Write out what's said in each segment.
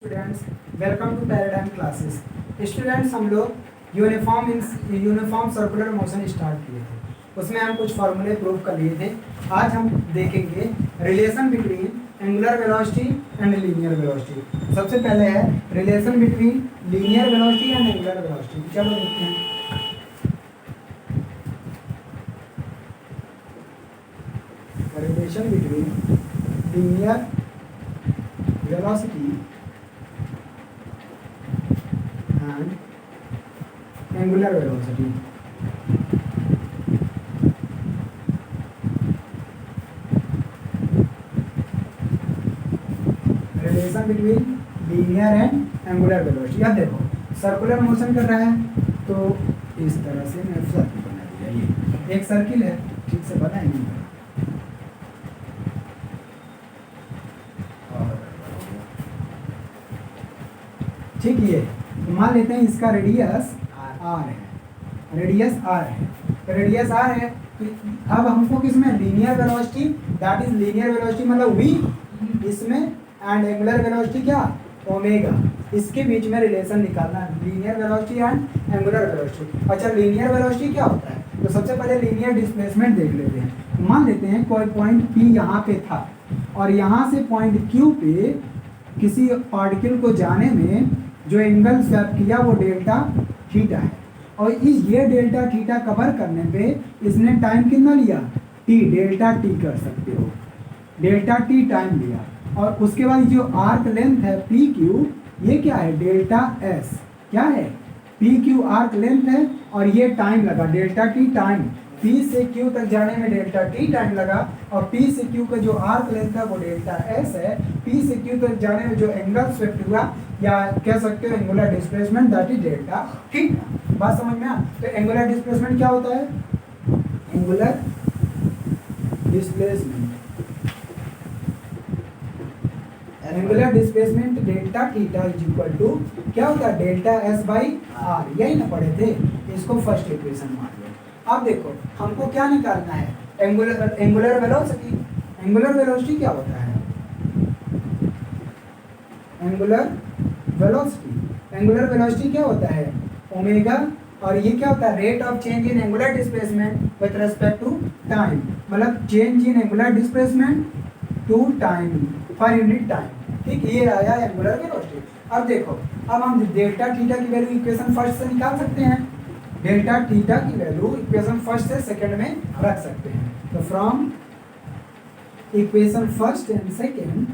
Students, welcome to paradigm classes. Students, हम लोग uniform circular motion start किए थे। उसमें हम कुछ फार्मूले प्रूव कर लिए थे। आज हम देखेंगे relation between angular velocity and linear velocity. सबसे पहले है relation between linear velocity and angular velocity. चलो देखते हैं। Relation between linear velocity and angular velocity. Relation between linear and angular velocity। अब देखो सर्कुलर मोशन कर रहा है तो इस तरह से मैं सर्किल बना दिया। ये एक सर्किल है, ठीक से बना नहीं है। ठीक, ये मान लेते हैं इसका रेडियस आर है, रेडियस आर है, रेडियस आर है। अब हमको किसमें linear velocity, that is linear velocity मतलब वी इसमें, एंड एंगुलर वेलोसिटी क्या, ओमेगा। इसके बीच में रिलेशन निकालना है, linear velocity and angular velocity. अच्छा, लीनियर वेलोसिटी क्या होता है? तो सबसे पहले लीनियर डिस्प्लेसमेंट देख लेते हैं। मान लेते हैं कोई पॉइंट पी यहाँ पे था और यहाँ से पॉइंट क्यू पे किसी पार्टिकल को जाने में जो एंगल स्वैप किया वो डेल्टा थीटा है, और ये डेल्टा थीटा कवर करने पे इसने टाइम कितना लिया, टी, डेल्टा टी कर सकते हो, डेल्टा टी टाइम लिया। और उसके बाद जो आर्क लेंथ है पी क्यू, ये क्या है, डेल्टा एस, क्या है, पी क्यू आर्क लेंथ है, और ये टाइम लगा डेल्टा टी टाइम। P से Q तक जाने में डेल्टा टी टाइम लगा, और P से Q का जो आर्क लेंथ है वो डेल्टा S है। P से Q तक जाने में जो एंगल स्वेप्ट हुआ, या कह सकते हो angular displacement, that is delta theta. बात समझ में आ? तो एंगुलर डिस्प्लेसमेंट क्या होता है, angular displacement, angular displacement delta theta is equal to क्या होता है, डेल्टा एस बाई आर। यही ना पढ़े थे, इसको फर्स्ट इक्वेशन मान लो। अब देखो हमको क्या निकालना है, एंगुलर वेलोसिटी। एंगुलर वेलोसिटी क्या होता है, एंगुलर वेलोसिटी, एंगुलर वेलोसिटी क्या होता है, ओमेगा, और ये क्या होता है, rate of change in angular displacement with respect to time, मतलब change in angular displacement to time per unit time. ठीक, ये आया एंगुलर वेलोसिटी। अब देखो, अब हम डेल्टा थीटा की वैल्यू इक्वेशन फर्स्ट से निकाल सकते हैं। डेल्टा थीटा की वैल्यू इक्वेशन फर्स्ट से सेकंड में रख सकते हैं। तो from equation first and second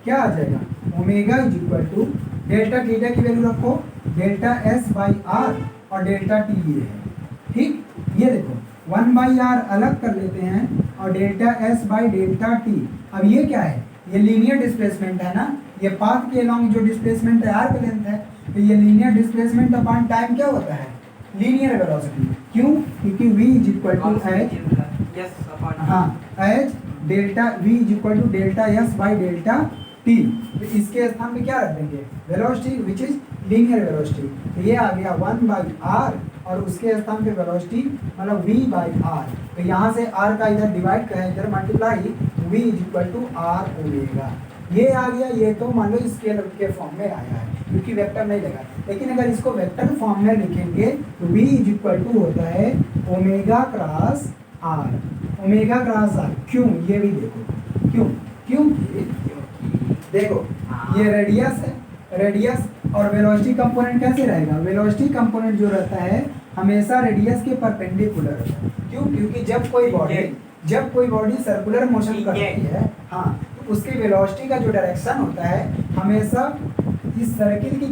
क्या आ जाएगा, omega is equal to delta theta की वैल्यू रखो, डेल्टा एस बाई आर, और डेल्टा टी ये है। ठीक, ये देखो 1 बाई आर अलग कर लेते हैं, और delta S by delta T. अब ये क्या है, ये लीनियर डिस्प्लेसमेंट है ना, ये पाथ के अलॉन्ग जो डिस्प्लेसमेंट है आर्क लेंथ है, तो ये लीनियर डिस्प्लेसमेंट अपॉन टाइम क्या होता है, लीनियर वेलोसिटी। क्यों, क्योंकि v is equal to H, हाँ, H delta v is equal to delta S by delta T. तो इसके स्थान पे क्या रख देंगे, velocity which is linear velocity. तो ये आ गया 1 बाई आर, और उसके स्थान पे वेलोसिटी मतलब v बाई आर। तो यहाँ से r का इधर डिवाइड करें, इधर multiply, v is equal to are omega. ये आ गया, ये तो मान लो स्केलर के फॉर्म में आया है क्योंकि वेक्टर नहीं लगा, लेकिन अगर इसको वेक्टर फॉर्म में लिखेंगे तो v इज इक्वल टू होता है omega cross r, omega cross r. क्यों, ये भी देखो क्यों, क्योंकि देखो ये रेडियस है, रेडियस और वेलोसिटी कंपोनेंट कैसे रहेगा, वेलोसिटी कंपोनेंट जो रहता है हमेशा रेडियस के परपेंडिकुलर रहता है। क्यों, क्योंकि जब कोई बॉडी सर्कुलर मोशन करती है, हाँ, तो उसके वेलोसिटी का जो डायरेक्शन होता है हमेशा इस सर्किल की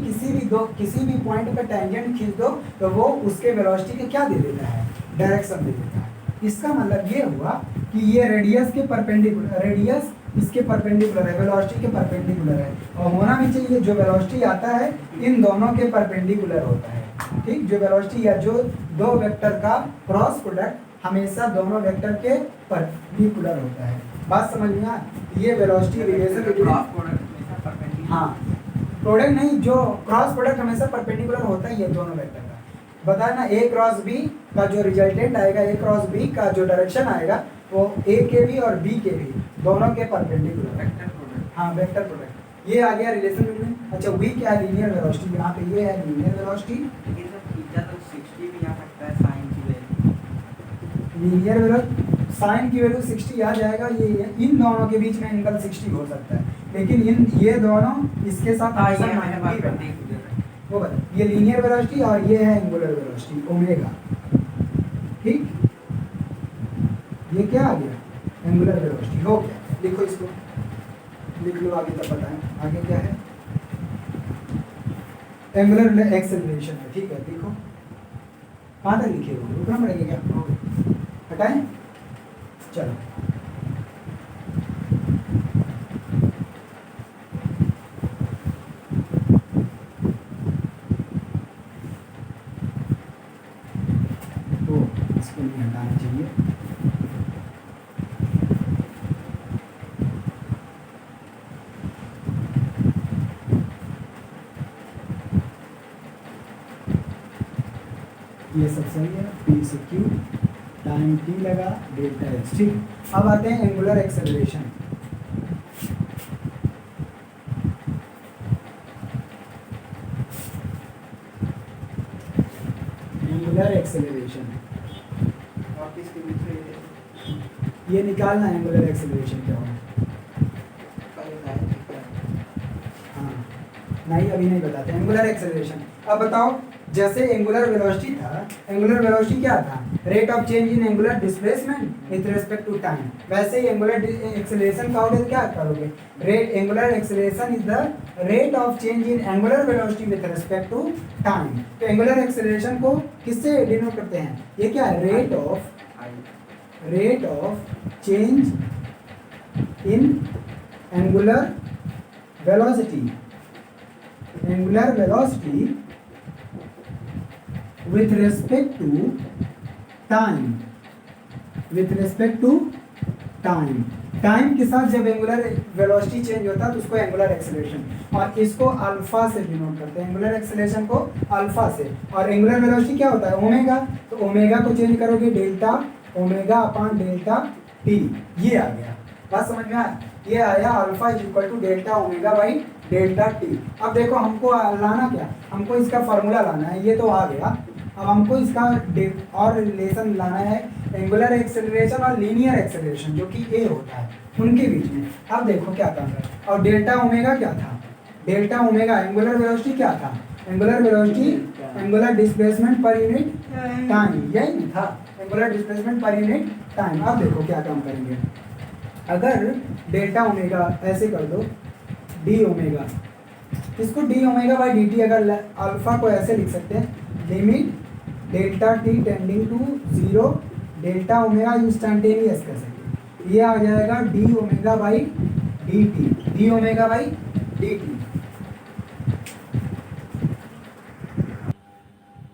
किसी भी पॉइंट पे टेंजेंट खींच दो तो वो उसके वेलोसिटी के क्या दे देता है, डायरेक्शन दे देता है। इसका मतलब ये हुआ कि ये रेडियस के परपेंडिकुलर, रेडियस इसके परपेंडिकुलर है, वेलोसिटी के परपेंडिकुलर है, और होना भी चाहिए जो वेलोसिटी आता है इन दोनों के परपेंडिकुलर होता है। ठीक, जो वेलोसिटी या जो दो वेक्टर का क्रॉस प्रोडक्ट हमेशा दोनों वेक्टर के परपेंडिकुलर होता है। बात समझ में आ? ये वेलोसिटी रिलेशन, हाँ, प्रोडक्ट नहीं, जो क्रॉस प्रोडक्ट हमेशा परपेंडिकुलर होता ही है दोनों वेक्टर का। बताया ना, ए क्रॉस बी का जो रिजल्टेंट आएगा, ए क्रॉस बी का जो डायरेक्शन आएगा वो ए के भी और बी के भी दोनों के परपेंडिकुलर, हाँ, वेक्टर प्रोडक्ट। ये आ गया रिलेशन बिटवीन अच्छा वी क्या है, लीनियर वेलोसिटी, यहाँ पे ये है लीनियर वेलोसिटी, लेकिन सर थीटा तो 60 भी आ सकता है साइन की वैल्यू। लीनियर वेलोसिटी साइन की वैल्यू 60 आ जाएगा, ये इन दोनों के बीच में एंगल 60 हो सकता है, लेकिन इन ये दोनों इसके साथ हाँ हमेशा ये मैंने 90 बात कर बना है। दी। वो बता, ये लीनियर वेलोसिटी और ये है एंगुलर वेलोसिटी ओमेगा, ठीक। ये क्या आ गया, एंगुलर वेलोसिटी हो गया। लिखो इसको, लिख लो आगे तक बताएं आगे क्या है। एंगुलर एक्सेलरेशन है, ठीक है लिखो। कहाँ तक लिखे हो, रुकना पड़ेगा क्या, हटाएं, चलो। तो इसको नहीं हटाना चाहिए। ये सब सही है, पी से क्यू, टाइम टी लगा, डेल्टा एक्स, ठीक। अब आते हैं एंगुलर एक्सेलरेशन। एंगुलर एक्सेलरेशन और किसके बीच में ये निकालना है, एंगुलर एक्सेलरेशन क्या होगा। हाँ नहीं अभी नहीं बताते, एंगुलर एक्सेलरेशन। अब बताओ, जैसे एंगुलर वेलोसिटी था, एंगुलर वेलोसिटी क्या था, rate of change in angular displacement with respect to time. वैसे ही एंगुलर एक्सेलरेशन का होगा क्या करोगे, rate angular acceleration is the rate of change in angular velocity with respect to time. तो एंगुलर एक्सेलरेशन को किससे डिनोट करते हैं, ये क्या है, rate of change in angular velocity, angular velocity with respect to time, with respect to time, time के साथ जब एंगुलर वेलोसिटी चेंज होता है तो उसको एंगुलर एक्सेलरेशन, और इसको अल्फा से डिनोट करते हैं, एंगुलर एक्सेलरेशन को अल्फा से। और एंगुलर वेलोसिटी क्या होता है, ओमेगा, तो ओमेगा को चेंज करोगे delta omega upon delta T, ये आ गया, बात समझ में आया, ये आया alpha is equal to delta omega by delta T. अब देखो हमको लाना क्या, हमको इसका फार्मूला लाना है, ये तो आ गया। अब हमको इसका और रिलेशन लाना है एंगुलर एक्सेलरेशन और लीनियर एक्सेलरेशन जो कि ए होता है उनके बीच में। अब देखो क्या काम है, और डेल्टा ओमेगा क्या था, डेल्टा ओमेगा एंगुलर वेलोसिटी क्या था, एंगुलर वेलोसिटी एंगुलर डिस्प्लेसमेंट पर यूनिट टाइम, यही नहीं था, एंगुलर डिस्प्लेसमेंट पर यूनिट टाइम। अब देखो क्या काम करेंगे, अगर डेल्टा ओमेगा ऐसे कर दो डी ओमेगा, इसको D omega by D T, अगर अल्फा को ऐसे लिख सकते हैं, limit delta T tending to zero delta omega instantaneous कर सकते, ये आ जाएगा D omega by D T, D omega by D T,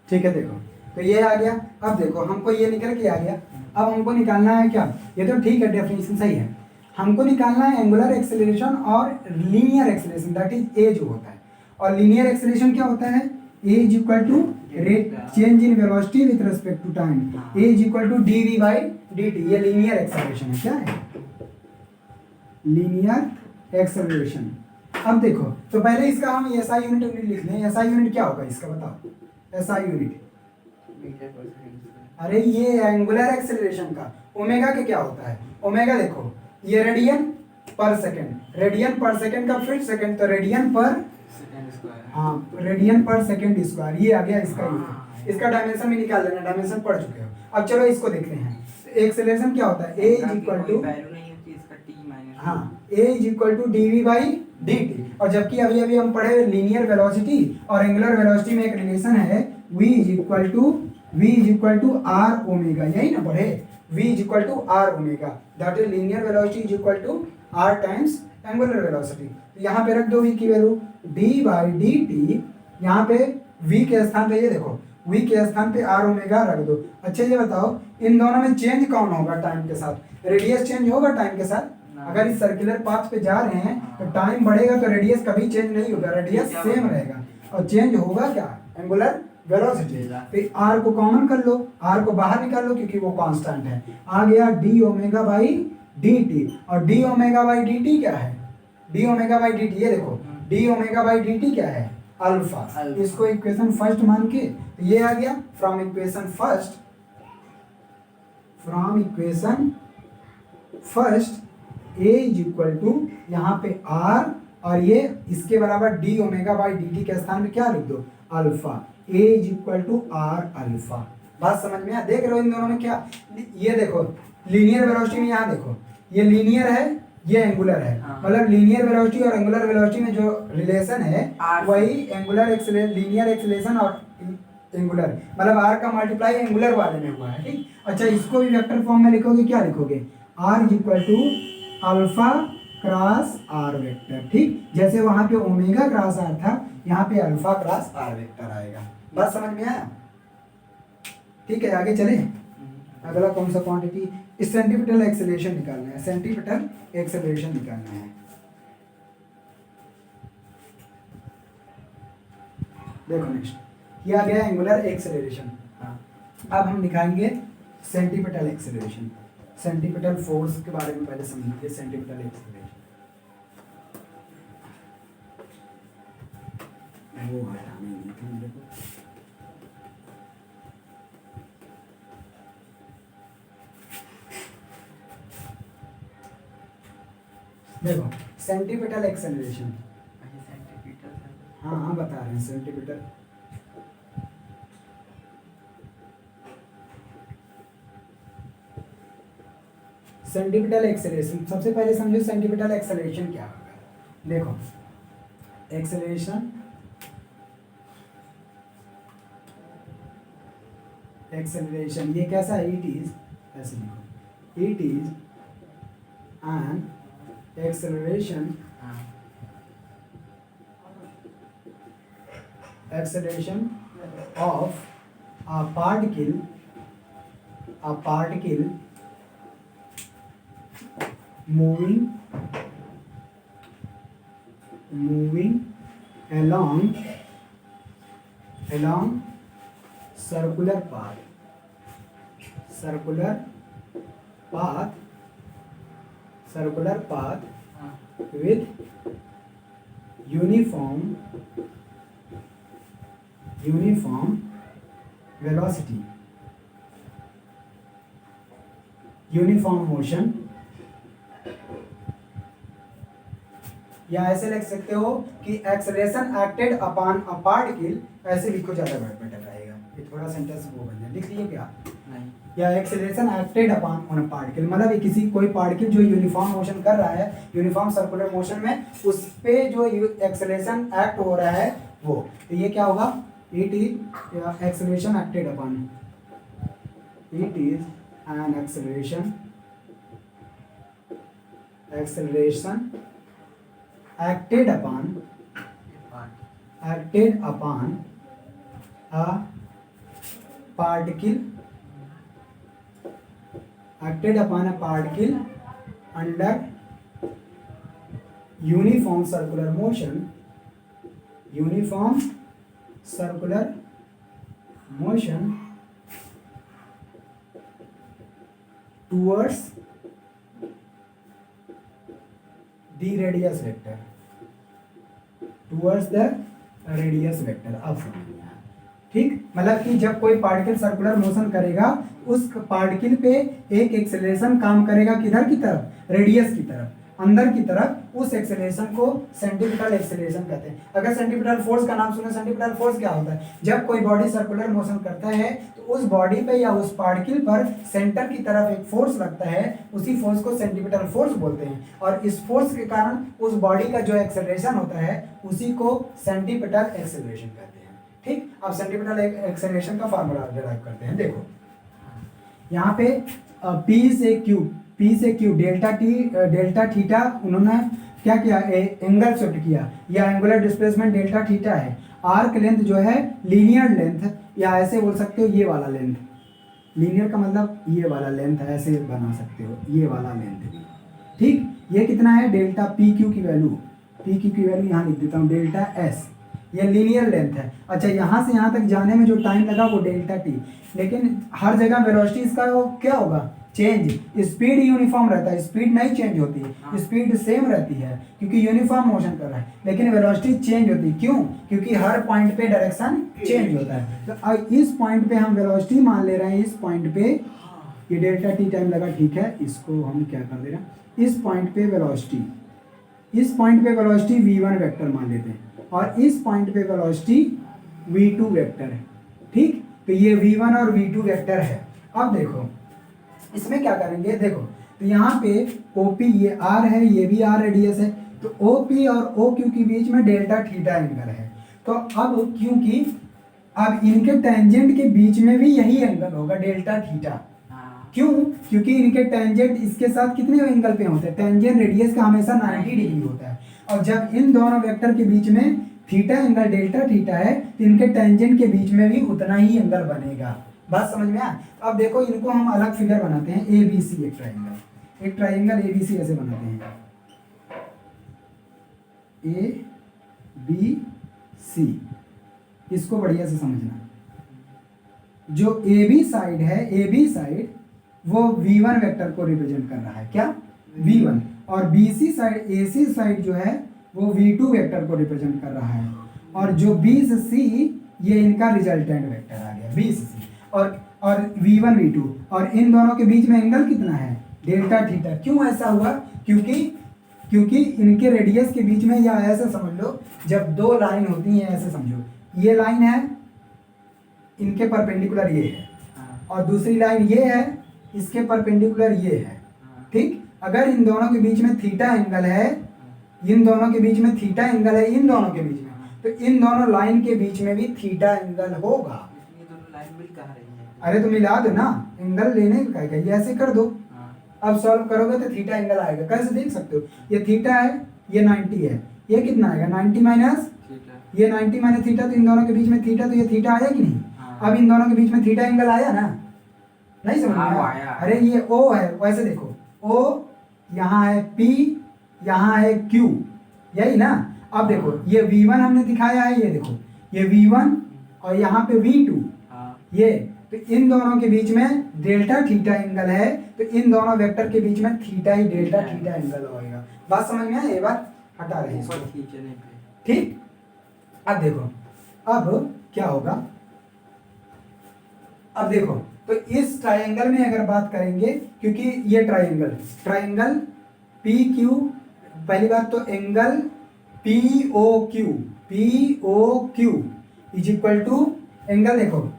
ठीक है। देखो तो ये आ गया। अब देखो हमको ये निकल के आ गया, अब हमको निकालना है क्या, ये तो ठीक है डेफिनेशन सही है, हमको निकालना है एंगुलर एक्सेलरेशन और linear acceleration, that is A जो होता है। और लीनियर एक्सेलरेशन क्या होता है, A is equal to rate change in velocity with respect to time, A is equal to D V by D T, ये लीनियर एक्सेलरेशन है। क्या है, लीनियर एक्सेलरेशन। अब देखो तो पहले इसका हम एसआई यूनिट लिख लें, एसआई यूनिट क्या होगा इसका बताओ, एसआई यूनिट, अरे ये एंगुलर एक्सेलरेशन का ओमेगा के क्या होता है, ओमेगा देखो ये रेडियन पर सेकंड, रेडियन पर सेकंड का फिर सेकंड, तो रेडियन पर हाँ रेडियन पर सेकंड स्क्वायर, ये आ गया इसका यूनिट। इसका डायमेंशन भी निकाल लेना, डायमेंशन पढ़ चुके हो। अब चलो इसको देखते हैं, एक्सेलरेशन क्या होता है, ए इज इक्वल टू हाँ A is equal to D V by D T, और जबकि अभी अभी हम पढ़े लीनियर वेलोसिटी और एंगुलर वेलोसिटी में एक रिलेशन है, v is equal to are omega, यही ना पढ़े, v is equal to are omega, that is linear velocity is equal to R times angular velocity. यहाँ पे रख दो v की value d by D T, यहाँ पे v के स्थान पे ये देखो v के स्थान पे आर ओमेगा रख दो। अच्छा ये बताओ इन दोनों में चेंज कौन होगा टाइम के साथ, रेडियस चेंज होगा टाइम के साथ, अगर इस सर्कुलर पाथ पे जा रहे हैं तो टाइम बढ़ेगा तो रेडियस कभी चेंज नहीं होगा, रेडियस सेम रहेगा, और चेंज होगा क्या, एंगुलर वेलोसिटी। फिर आर को कॉमन कर लो, आर को बाहर निकाल लो क्योंकि वो कांस्टेंट है, आ गया D omega by D T, और D omega by D T क्या है, D omega by D T, ये देखो D omega by D T क्या है, अल्फा। अल्फा। इसको इक्वेशन फर्स्ट मान के तो ये आ गया from equation first, from equation first A is equal to यहाँ पे आर और ये इसके बराबर D omega by D T के स्थान में क्या लिख दो, alpha. A is equal to R alpha. बात समझ में आ, देख रहे हो इन दोनों में क्या, ये देखो लीनियर वेलोसिटी में यहाँ देखो ये लीनियर है ये एंगुलर है, हाँ। मतलब लीनियर वेलोसिटी और एंगुलर वेलोसिटी में जो रिलेशन है R वही एंगुलर लीनियर एक्सेलरेशन और एंगुलर, मतलब आर का मल्टीप्लाई एंगुलर वाले में हुआ है, ठीक। अच्छा इसको भी वेक्टर फॉर्म में लिखोगे, क्या लिखोगे, R is equal to alpha cross R vector, ठीक। जैसे वहां पे ओमेगा क्रॉस आर था, यहाँ पे अल्फा क्रॉस आर वेक्टर आएगा। बात समझ में आया, ठीक है। आगे चले, अगला कौन सा क्वांटिटी, सेंटीमीटर एक्सेलरेशन निकालना है, सेंटीमीटर एक्सेलरेशन निकालना है। देखो नेक्स्ट किया गया एंगुलर एक्सेलरेशन, अब हम निकालेंगे सेंटीमीटर एक्सेलरेशन। सेंटीमीटर फोर्स के बारे में पहले समझिए, सेंटीमीटर एक्सेलरेशन वो हटाने नहीं था मेरे को। देखो सेंटीमीटर एक्सेलरेशन, हाँ हाँ बता रहे हैं सेंटीमीटर, सेंटीमीटर एक्सेलरेशन। सबसे पहले समझो सेंटीमीटर एक्सेलरेशन क्या होगा। देखो एक्सेलरेशन, एक्सेलरेशन ये कैसा है, इट इज, ऐसे लिखो, it is an acceleration, acceleration of a particle moving along circular path with uniform velocity, uniform motion, या ऐसे लिख सकते हो कि acceleration acted upon a particle, ऐसे लिखो ज्यादा बेटर रहेगा, ये थोड़ा सेंटेंस वो बन जाए, लिख लिए क्या नहीं, या acceleration acted upon on a particle, मतलब किसी कोई पार्टिकल जो यूनिफॉर्म मोशन कर रहा है, यूनिफॉर्म सर्कुलर मोशन में, उस पे जो एक्सेलरेशन एक्ट हो रहा है वो, तो ये क्या होगा, it is acceleration acted upon, it is an acceleration acted upon a particle under uniform circular motion towards the radius vector, अब समझिए, ठीक। मतलब कि जब कोई पार्टिकल सर्कुलर मोशन करेगा, उस पार्टिकल पे एक एक्सेलरेशन काम करेगा, किधर की तरफ, रेडियस की तरफ, अंदर की तरफ, उस एक्सेलरेशन को सेंटीमीटर एक्सेलरेशन कहते हैं। अगर सेंटीमीटर फोर्स का नाम सुने, सेंटीमीटर फोर्स क्या होता है, जब कोई बॉडी सर्कुलर मोशन करता है तो उस बॉडी पे या उस पार्टिकल पर सेंटर की तरफ एक फोर्स लगता है, उसी फोर्स को सेंटीमीटर फोर्स बोलते हैं, और इस फोर्स के कारण उस बॉडी का जो एक्सेलरेशन होता है उसी को सेंटीमीटर एक्सेलरेशन कहते हैं, ठीक। अब सेंटीमीटर एक्सेलरेशन का फार्मूला डिराइव करते हैं। देखो यहाँ पे P से Q डेल्टा थीटा उन्होंने क्या किया, एंगल शिफ्ट किया, या एंगुलर डिस्प्लेसमेंट डेल्टा थीटा है। आर्क लेंथ जो है लीनियर लेंथ, या ऐसे बोल सकते हो ये वाला लेंथ, लीनियर का मतलब ये वाला लेंथ है, ऐसे बना सकते हो ये वाला लेंथ भी, ठीक। ये कितना है, डेल्टा पी क्यू की वैल्यू यहाँ लिख देता हूँ, डेल्टा एस, ये लीनियर लेंथ है। अच्छा यहाँ से यहाँ तक जाने में जो टाइम लगा वो डेल्टा टी, लेकिन हर जगह वेलोसिटी इसका क्या होगा, चेंज, स्पीड यूनिफॉर्म रहता है, स्पीड नहीं चेंज होती हाँ। है, स्पीड सेम रहती है क्योंकि यूनिफॉर्म मोशन कर रहा है, लेकिन वेलोसिटी चेंज होती है। क्यों? क्योंकि हर पॉइंट पे डायरेक्शन चेंज होता है। तो अब इस पॉइंट पे हम वेलोसिटी मान ले रहे हैं, इस पॉइंट पे ये डेल्टा टी टाइम लगा, ठीक है, इसको हम क्या कर दे रहे हैं, इस पॉइंट पे वेलोसिटी, इस पॉइंट पे वेलोसिटी v1 वेक्टर मान लेते हैं और इस पॉइंट पे वेलोसिटी v2 वेक्टर है, ठीक। तो ये v1 और v2 वेक्टर है। अब देखो इसमें क्या करेंगे, देखो तो यहाँ पे OP ये R है, ये भी R रेडियस है, तो OP और OQ के बीच में डेल्टा थीटा एंगल है। तो अब क्योंकि अब इनके टेंजेंट के बीच में भी यही एंगल होगा डेल्टा थीटा। क्यों? क्योंकि इनके टेंजेंट इसके साथ कितने एंगल पे होते हैं, टेंजेंट रेडियस का हमेशा 90 डिग्री होता है, और जब इन दोनों वेक्टर के बीच में थीटा एंगल डेल्टा थीटा है तो इनके टेंजेंट के बीच में भी उतना ही एंगल बनेगा। बात समझ में आया? अब देखो इनको हम अलग फिगर बनाते हैं, ABC एक ट्राइंगल ABC ऐसे बनाते हैं, ABC, इसको बढ़िया से समझना। जो AB साइड है, AB साइड वो V1 वेक्टर को रिप्रेजेंट कर रहा है, क्या? V1, और BC साइड, AC साइड जो है वो V2 वेक्टर को रिप्रेजेंट कर रहा है, और जो BC ये इनका रिजल्टेंट वेक्टर आ गया BC, और V1 V2, और इन दोनों के बीच में एंगल कितना है, डेल्टा थीटा। क्यों ऐसा हुआ? क्योंकि इनके रेडियस के बीच में, या ऐसा समझ लो जब दो लाइन होती हैं, ऐसे समझो ये लाइन है, इनके परपेंडिकुलर ये है, और दूसरी लाइन ये है, इसके परपेंडिकुलर ये है, ठीक। अगर इन दोनों के बीच में थीटा एंगल है, इन दोनों के बीच में थीटा एंगल है, इन दोनों के बीच में, तो इन दोनों लाइन के बीच में भी थीटा एंगल होगा। ये दोनों लाइन मिल कहाँ रही है? अरे तो मिला दो ना, एंगल लेने का क्या, ये ऐसे कर दो। अब सॉल्व करोगे तो थीटा एंगल आएगा, कैसे देख सकते हो, ये थीटा है, ये 90 है, ये कितना आएगा 90 माइनस ये 90 माइनस थीटा, तो इन दोनों के बीच में थीटा, तो ये थीटा आया कि नहीं? अब इन दोनों के बीच में थीटा एंगल आया ना, नहीं समझ में आया? अरे ये O है, वैसे देखो O, यहाँ है P, यहाँ है Q, यही ना। अब देखो ये V1 हमने दिखाया है, ये देखो ये V1 और यहाँ पे V2, ये तो इन दोनों के बीच में डेल्टा थीटा एंगल है, तो इन दोनों वेक्टर के बीच में थीटा ही डेल्टा थीटा एंगल होगा। बात समझ में आया? ये बात हटा रहे हैं, ठीक। अब देखो अब क्या होगा, अब देखो तो इस ट्रायंगल में अगर बात करेंगे, क्योंकि ये ट्रायंगल PQ, पहली बात तो angle POQ is equal to angle, देखो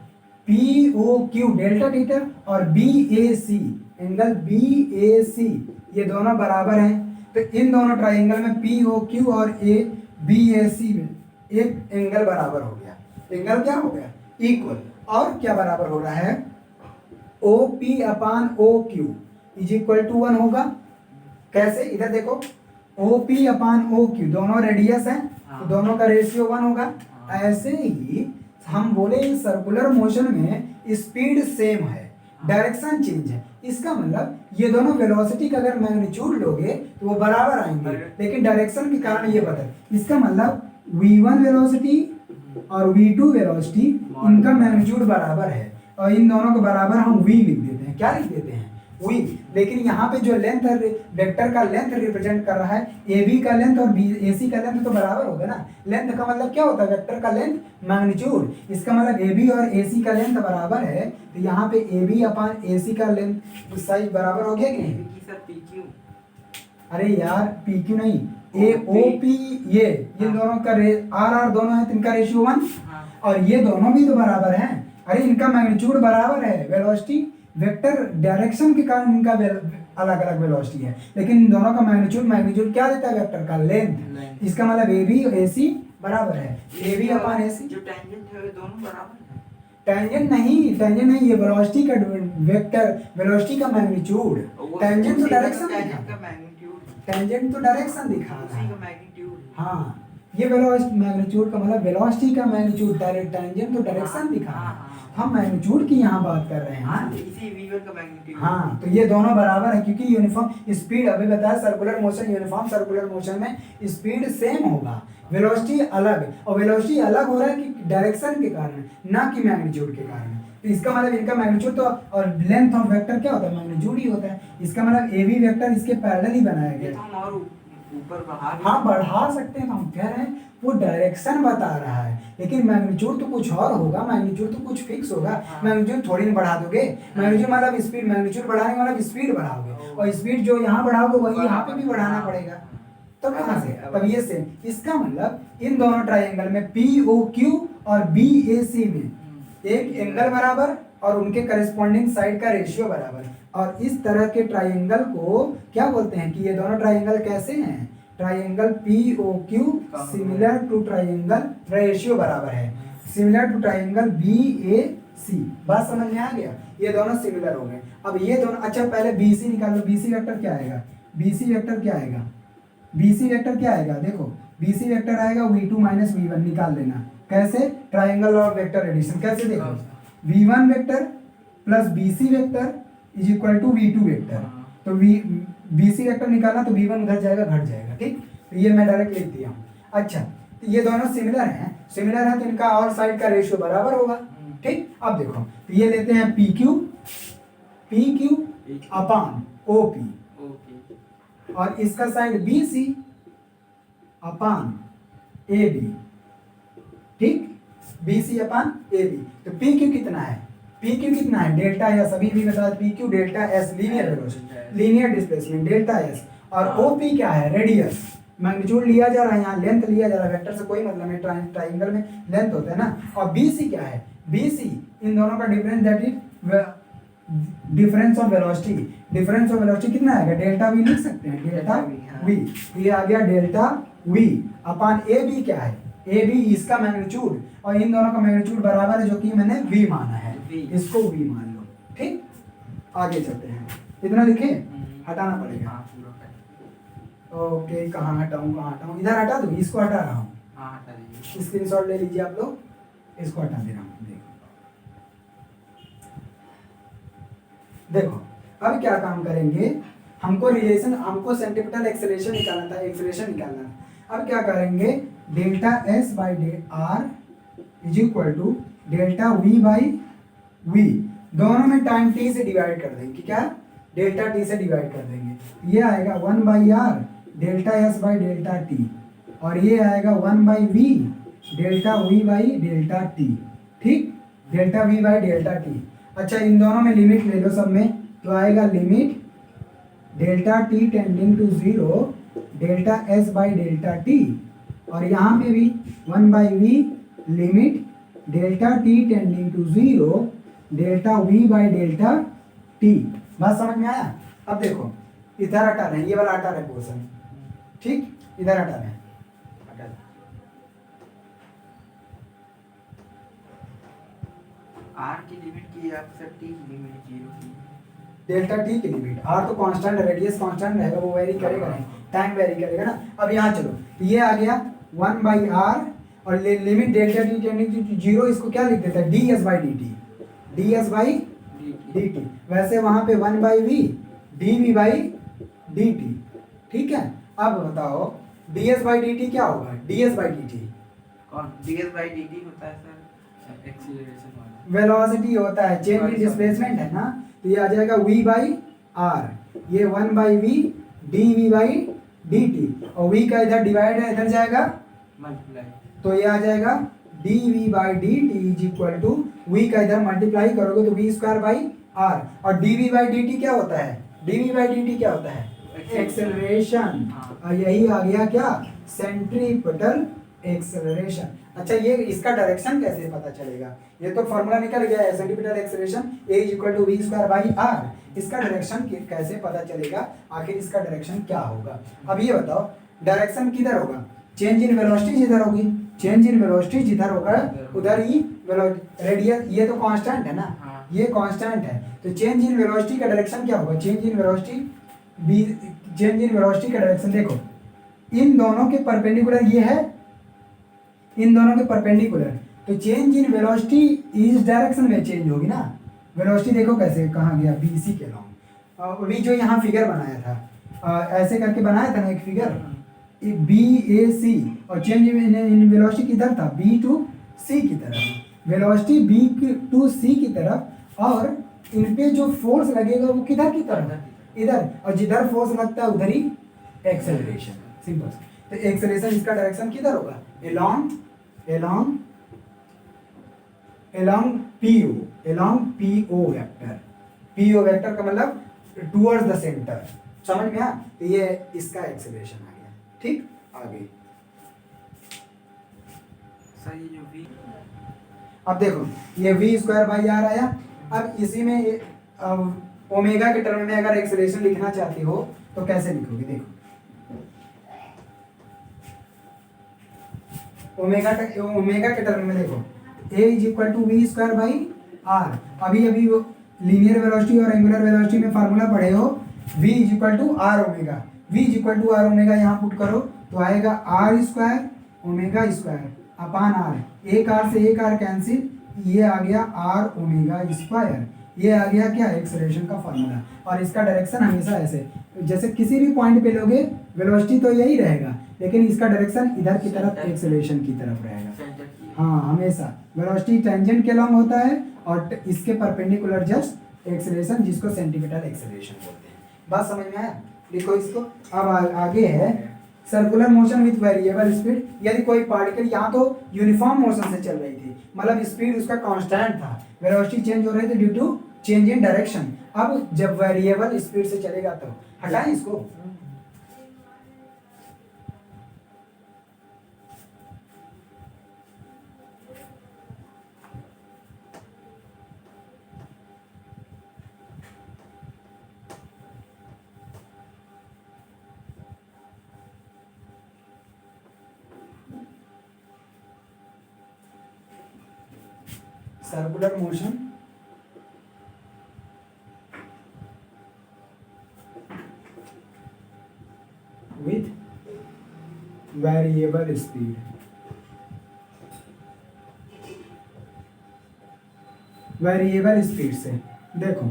POQ डेल्टा थीटा और BAC एंगल BAC, ये दोनों बराबर हैं, तो इन दोनों ट्रायंगल में POQ और BAC में एक एंगल बराबर हो गया। एंगल क्या हो गया? इक्वल। और क्या बराबर हो रहा है? OP upon OQ is equal to 1 होगा। कैसे? इधर देखो OP अपान OQ दोनों रेडियस हैं, तो दोनों का रेशियो 1 होगा। ऐसे ही हम बोले सर्कुलर मोशन में स्पीड सेम है, डायरेक्शन चेंज है, इसका मतलब ये दोनों वेलोसिटी का अगर मैग्नीट्यूड लोगे तो वो बराबर आएंगे, लेकिन डायरेक्शन के कारण ये बदल। इसका मतलब V1 वेलोसिटी और V2 वेलोसिटी इनका मैग्नीट्यूड बराबर है, और इन दोनों को बराबर हम V लिख देते हैं। क्या लिख देते हैं? V। लेकिन यहाँ पे जो लेंथ वेक्टर का लेंथ रिप्रेजेंट कर रहा है, AB का लेंथ और AC का लेंथ तो बराबर होगा ना। लेंथ का मतलब क्या होता है? वेक्टर का लेंथ मैग्नीट्यूड। इसका मतलब AB और AC का लेंथ बराबर है, तो यहाँ पे AB अपान AC का लेंथ साइज बराबर हो गया कि नहीं? PQ। अरे यार PQ नहीं, AOP, ये दोनों का RR दोनों है, तो इनका रेशियो 1, और ये दोनों भी तो बराबर हैं। अरे इनका मैग्नीट्यूड बराबर है, वेलोसिटी वेक्टर डायरेक्शन के कारण इनका अलग अलग वेलोसिटी है, लेकिन इन दोनों का मैग्नीट्यूड क्या देता है? वेक्टर का लेंथ। इसका मतलब AB और AC बराबर है, AB अपान AC। जो टेंजेंट है वो दोनों बराबर है। टेंजेंट नहीं, ये वेलोसिटी का वेक्टर, वेलोसिटी का मैग्नीट्यूड। टेंजेंट तो डायरेक्शन दिखा, टेंजेंट तो डायरेक्शन दिखा रहा है। हाँ, ये मैग्नीट्यूड का मतलब वेलोसिटी का मैग्नीट्यूड, डायरेक्ट टेंजेंट तो डायरेक्शन दिखा रहा है। हम मैग्नीट्यूड की यहाँ बात कर रहे हैं, इसी V1 का मैग्नीट्यूड। हाँ, तो ये दोनों बराबर है, क्योंकि यूनिफॉर्म स्पीड, अभी बताया circular motion, uniform circular motion में स्पीड सेम होगा, वेलोसिटी अलग, और वेलोसिटी अलग हो रहा है कि डायरेक्शन के कारण, ना कि मैग्नीट्यूड के कारण। तो इसका मतलब इनका मैग्नीट्यूड तो, और लेंथ ऑफ वेक्टर क्या होता है, मैग्नीट्यूड ही होता है। इसका मतलब ए बी वेक्टर इसके पैरेलल ही बनाया ये गया तो है। हम और ऊपर बढ़ा भी हाँ बढ़ा सकते हैं, तो हम कह रहे हैं वो डायरेक्शन बता रहा है, लेकिन मैग्नीट्यूड तो कुछ और होगा, मैग्नीट्यूड तो कुछ फिक्स होगा। हाँ। मैग्नीट्यूड थोड़ी ना बढ़ा दोगे, मैग्नीट्यूड मतलब स्पीड, मैग्नीट्यूड बढ़ाने का मतलब स्पीड बढ़ाओगे, और स्पीड जो यहाँ बढ़ाओगे वही यहाँ पे भी बढ़ाना पड़ेगा। तो कहाँ से, तब ये सेम। इसका मतलब इन दोनों ट्राइंगल में POQ और BAC में एक एंगल बराबर और उनके करस्पॉन्डिंग साइड का रेशियो बराबर, और इस तरह के ट्राइंगल को क्या बोलते हैं कि ये दोनों ट्राइंगल कैसे हैं, triangle POQ similar to triangle, ratio बराबर है सिमिलर टू ट्राइंगल BAC। बात समझ में आ गया, ये दोनों सिमिलर हो गए। अब ये दोनों, अच्छा पहले BC निकालो, BC वेक्टर क्या आएगा, BC वेक्टर क्या आएगा, BC वेक्टर क्या आएगा, देखो BC वेक्टर आएगा V2 माइनस V1, निकाल लेना। कैसे, ट्राइंगल और वेक्टर एडिशन, कैसे देखो, V1 vector plus BC vector is equal to V2 vector. तो BC वेक्टर निकालना तो V1 उधर जाएगा, घट जाएगा, ठीक। तो ये मैं डायरेक्ट लिख दिया हूँ। अच्छा, तो ये दोनों सिमिलर हैं, सिमिलर है तो इनका और साइड का रेशियो बराबर होगा, ठीक। अब देखो, तो ये लेते हैं PQ अपान OP, और इसका साइड BC अपान AB, ठीक। BC अपान AB, तो PQ कितना है, PQ कितना है, डेल्टा एस, अभी भी बता, PQ delta S linear velocity, linear displacement delta S, और OP क्या है, रेडियस। मैग्नीट्यूड लिया जा रहा है, यहाँ लेंथ लिया जा रहा है, वेक्टर से कोई मतलब नहीं, ट्राइंगल में लेंथ होता है ना। और BC क्या है, BC इन दोनों का difference, that is difference of velocity. Difference of velocity कितना आएगा, डेल्टा V लिख सकते हैं, डेल्टा V। ये आ गया डेल्टा V अपान AB क्या है, AB इसका मैग्नीट्यूड, और इन दोनों का मैग्नीट्यूड बराबर है, जो कि मैंने V माना है, इसको V मान लो, ठीक। आगे चलते हैं, इतना लिखे, हटाना पड़ेगा। ओके, कहाँ हटाऊं, इधर हटा दूं, इसको हटा रहा हूँ, स्क्रीनशॉट ले लीजिए आप लोग, इसको हटा दे रहा हूँ। देखो अब क्या काम करेंगे, हमको रिलेशन, हमको सेंट्रीपिटल एक्सेलरेशन निकालना था, एक्सेलरेशन निकालना था। अब क्या करेंगे, delta S by R is equal to delta V by V, दोनों में टाइम t से डिवाइड कर देंगे, क्या, डेल्टा t से डिवाइड कर देंगे। ये आएगा 1 by R delta S by delta t, और ये आएगा 1 by V delta V by delta t, ठीक, delta V by delta t। अच्छा, इन दोनों में लिमिट ले लो सब में, तो आएगा limit delta t tending to 0 delta S by delta t, और यहाँ पे भी 1 by V limit delta t tending to 0 delta V by delta t। बात समझ में आया। अब देखो इधर हटा रहे हैं, ये वाला हटा रहे पोर्शन, ठीक, इधर हटा रहे हैं, हटा रहे। R की लिमिट की या फिर T की लिमिट 0 की, डेल्टा t की लिमिट, R तो कांस्टेंट, रेडियस कांस्टेंट रहेगा, वो वेरी करेगा नहीं, टाइम वेरी करेगा ना। अब यहाँ चलो, ये आ गया 1 बाई R, और limit delta t tending to 0, इसको क्या लिख देता है, ds by dt, ds by dt। वैसे वहां पे 1 by V dv by dt, ठीक है। अब बताओ ds बाई dt क्या होगा, ds बाई dt कौन, ds बाई dt होता है सर एक्सीलरेशन वाला, वेलोसिटी होता है, चेंज इन डिस्प्लेसमेंट है ना। तो ये आ जाएगा v बाई r, ये 1 by V dv by dt, और v का इधर डिवाइड है, इधर जाएगा मल्टीप्लाई, तो ये आ जाएगा dv by dt is equal to v का इधर मल्टीप्लाई करोगे तो v स्क्वायर बाई r, और dv बाई dt क्या होता है, dv बाई dt क्या होता है, एक्सेलरेशन, और यही आ गया क्या, सेंट्रीपिटल एक्सेलरेशन। अच्छा, ये इसका डायरेक्शन कैसे पता चलेगा, ये तो फॉर्मूला निकल गया है, centripetal acceleration A is equal to v square by r। इसका डायरेक्शन कैसे पता चलेगा, आखिर इसका डायरेक्शन क्या होगा। अब ये बताओ डायरेक्शन किधर होगा, चेंज इन वेलोसिटी जिधर होगी, चेंज इन वेलोसिटी जिधर होगा उधर ही रेडियस, ये तो कांस्टेंट है ना, ये कांस्टेंट है, तो चेंज इन वेलोसिटी का डायरेक्शन क्या होगा, change in velocity change in velocity का डायरेक्शन देखो, इन दोनों के परपेंडिकुलर ये है, इन दोनों के परपेंडिकुलर, तो चेंज इन वेलोसिटी इस डायरेक्शन में चेंज होगी ना। वेलोसिटी देखो कैसे, कहाँ गया, BC के लॉन्ग, अभी जो यहाँ फिगर बनाया था, ऐसे करके बनाया था ना एक फिगर, BAC, और चेंज इन वेलोसिटी किधर था, B to C की तरफ, वेलोसिटी बी टू सी की तरफ, और इन पे जो फोर्स लगेगा वो किधर की तरफ, इधर, और जिधर फोर्स लगता है उधर ही एक्सेलरेशन। सिंपल। तो एक्सेलरेशन इसका डायरेक्शन किधर होगा, along along along PO, along PO vector. PO vector का मतलब टुवर्ड्स द सेंटर। समझ में आया? तो ये इसका एक्सेलरेशन आ गया। ठीक, आगे सर ये जो v अब देखो ये v स्क्वायर बाई आर आया। अब इसी में ओमेगा के टर्म में अगर एक्सेलरेशन लिखना चाहती हो तो कैसे लिखोगे, देखो ओमेगा के टर्म में देखो a is equal to V square by R. अभी अभी लीनियर वेलोसिटी और एंगुलर वेलोसिटी में फार्मूला पढ़े हो, v is equal to are omega. v is equal to are omega यहाँ पुट करो तो आएगा R square omega square upon R. एक आर से एक आर कैंसिल, ये आ गया आर ओमेगा स्क्वायर। ये आ गया क्या, एक्सेलरेशन का फार्मूला। और इसका डायरेक्शन हमेशा ऐसे, जैसे किसी भी पॉइंट पे लोगे वेलोसिटी तो यही रहेगा, लेकिन इसका डायरेक्शन इधर की तरफ, एक्सेलरेशन की तरफ रहेगा। सेंटर की हाँ, हमेशा वेलोसिटी टेंजेंट के लॉन्ग होता है और इसके परपेंडिकुलर जस्ट एक्सेलरेशन, जिसको सेंटीमीटर एक्सेलरेशन बोलते हैं। बात समझ में आया? लिखो इसको। अब आगे है circular motion with variable speed. यदि कोई पार्टिकल यहाँ तो यूनिफॉर्म मोशन से चल रही थी, मतलब स्पीड उसका कांस्टेंट था, वेलोसिटी चेंज हो रही थी due to change in direction. अब जब वेरिएबल स्पीड से चलेगा तो हटाएं इसको। Circular motion with variable speed. Variable speed से देखो,